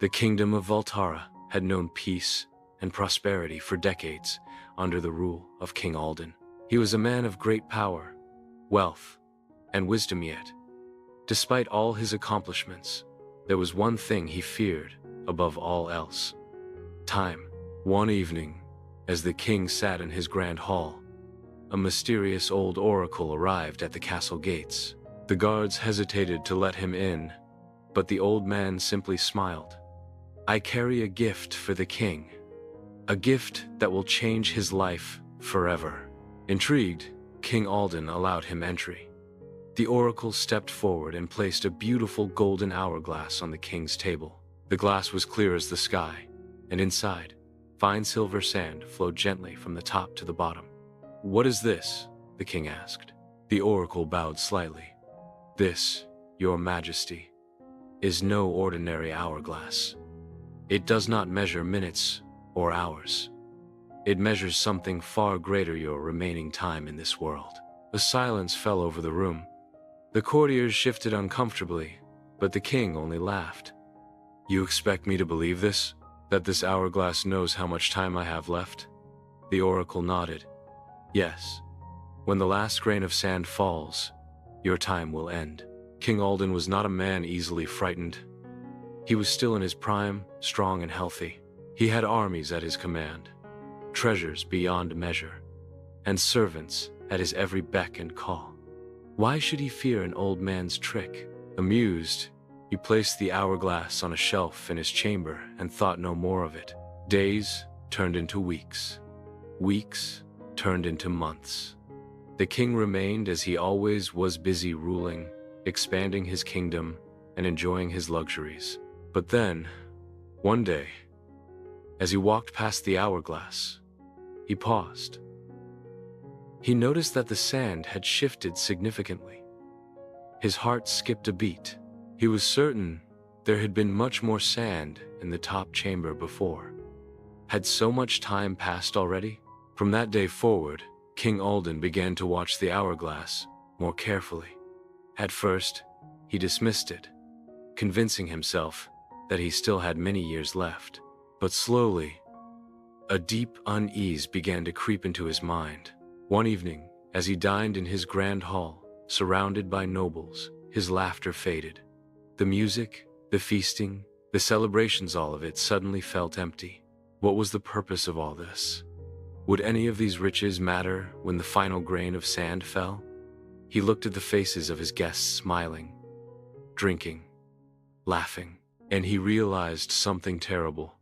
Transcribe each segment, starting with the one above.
The kingdom of Voltara had known peace and prosperity for decades under the rule of King Alden. He was a man of great power, wealth, and wisdom, yet, despite all his accomplishments, there was one thing he feared above all else: time. One evening, as the king sat in his grand hall, a mysterious old oracle arrived at the castle gates. The guards hesitated to let him in, but the old man simply smiled. "I carry a gift for the king, a gift that will change his life forever." Intrigued, King Alden allowed him entry. The oracle stepped forward and placed a beautiful golden hourglass on the king's table. The glass was clear as the sky, and inside, fine silver sand flowed gently from the top to the bottom. "What is this?" the king asked. The oracle bowed slightly. "This, your majesty, is no ordinary hourglass. It does not measure minutes or hours. It measures something far greater: your remaining time in this world." A silence fell over the room. The courtiers shifted uncomfortably, but the king only laughed. "You expect me to believe this? That this hourglass knows how much time I have left?" The oracle nodded. "Yes. When the last grain of sand falls, your time will end." King Alden was not a man easily frightened. He was still in his prime, strong and healthy. He had armies at his command, treasures beyond measure, and servants at his every beck and call. Why should he fear an old man's trick? Amused, he placed the hourglass on a shelf in his chamber and thought no more of it. Days turned into weeks. Weeks turned into months. The king remained as he always was, busy ruling, expanding his kingdom, and enjoying his luxuries. But then, one day, as he walked past the hourglass, he paused. He noticed that the sand had shifted significantly. His heart skipped a beat. He was certain there had been much more sand in the top chamber before. Had so much time passed already? From that day forward, King Alden began to watch the hourglass more carefully. At first, he dismissed it, convincing himself that he still had many years left. But slowly, a deep unease began to creep into his mind. One evening, as he dined in his grand hall, surrounded by nobles, his laughter faded. The music, the feasting, the celebrations, all of it suddenly felt empty. What was the purpose of all this? Would any of these riches matter when the final grain of sand fell? He looked at the faces of his guests, smiling, drinking, laughing, and he realized something terrible.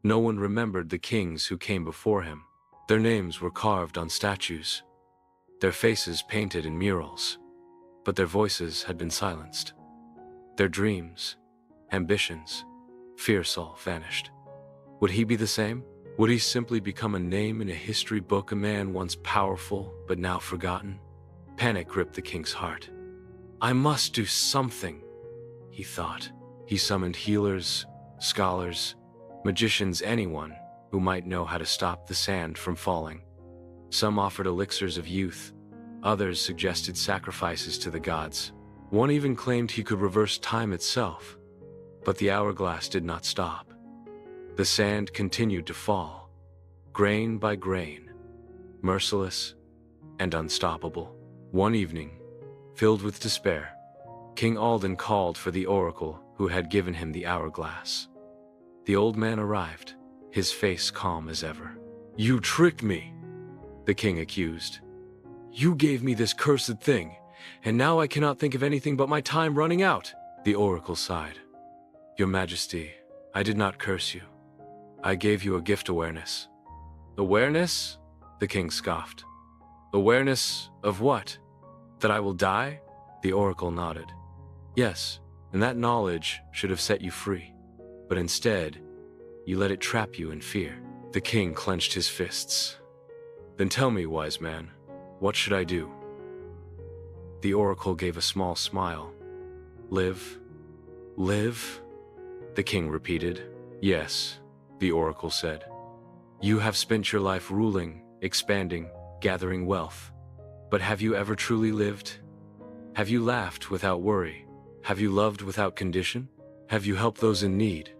No one remembered the kings who came before him. Their names were carved on statues, their faces painted in murals, but their voices had been silenced. Their dreams, ambitions, fears all vanished. Would he be the same? Would he simply become a name in a history book, a man once powerful but now forgotten? Panic gripped the king's heart. "I must do something," he thought. He summoned healers, scholars, magicians, anyone who might know how to stop the sand from falling. Some offered elixirs of youth, others suggested sacrifices to the gods. One even claimed he could reverse time itself. But the hourglass did not stop. The sand continued to fall, grain by grain, merciless and unstoppable. One evening, filled with despair, King Alden called for the oracle who had given him the hourglass. The old man arrived, his face calm as ever. "You tricked me," the king accused. "You gave me this cursed thing, and now I cannot think of anything but my time running out." The oracle sighed. "Your Majesty, I did not curse you. I gave you a gift: awareness." "Awareness?" the king scoffed. "Awareness of what? That I will die?" The oracle nodded. "Yes, and that knowledge should have set you free. But instead, you let it trap you in fear." The king clenched his fists. "Then tell me, wise man, what should I do?" The oracle gave a small smile. "Live? Live?" the king repeated. "Yes," the oracle said. "You have spent your life ruling, expanding, gathering wealth. But have you ever truly lived? Have you laughed without worry? Have you loved without condition? Have you helped those in need?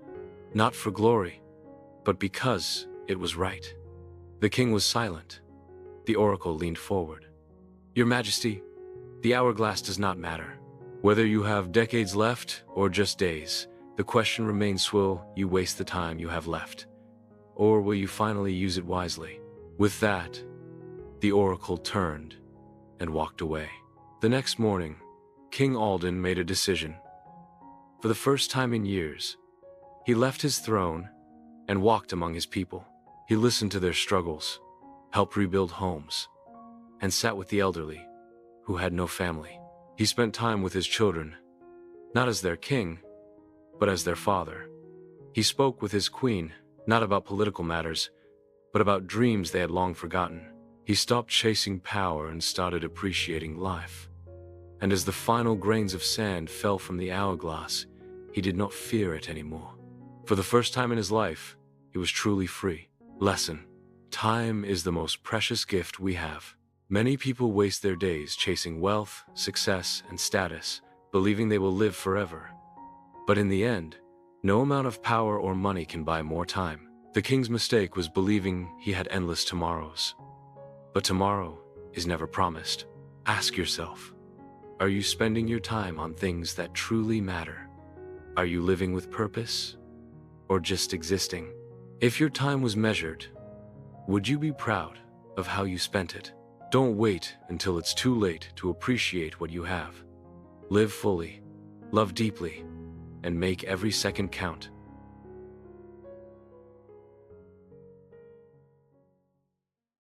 not for glory, but because it was right. The king was silent. The oracle leaned forward. "Your Majesty, the hourglass does not matter. Whether you have decades left or just days, the question remains, will you waste the time you have left? Or will you finally use it wisely?" With that, the oracle turned and walked away. The next morning, King Alden made a decision. For the first time in years, he left his throne and walked among his people. He listened to their struggles, helped rebuild homes, and sat with the elderly, who had no family. He spent time with his children, not as their king, but as their father. He spoke with his queen, not about political matters, but about dreams they had long forgotten. He stopped chasing power and started appreciating life. And as the final grains of sand fell from the hourglass, he did not fear it anymore. For the first time in his life, he was truly free. Lesson: time is the most precious gift we have. Many people waste their days chasing wealth, success, and status, believing they will live forever. But in the end, no amount of power or money can buy more time. The king's mistake was believing he had endless tomorrows. But tomorrow is never promised. Ask yourself, are you spending your time on things that truly matter? Are you living with purpose, or just existing? If your time was measured, would you be proud of how you spent it? Don't wait until it's too late to appreciate what you have. Live fully, love deeply, and make every second count.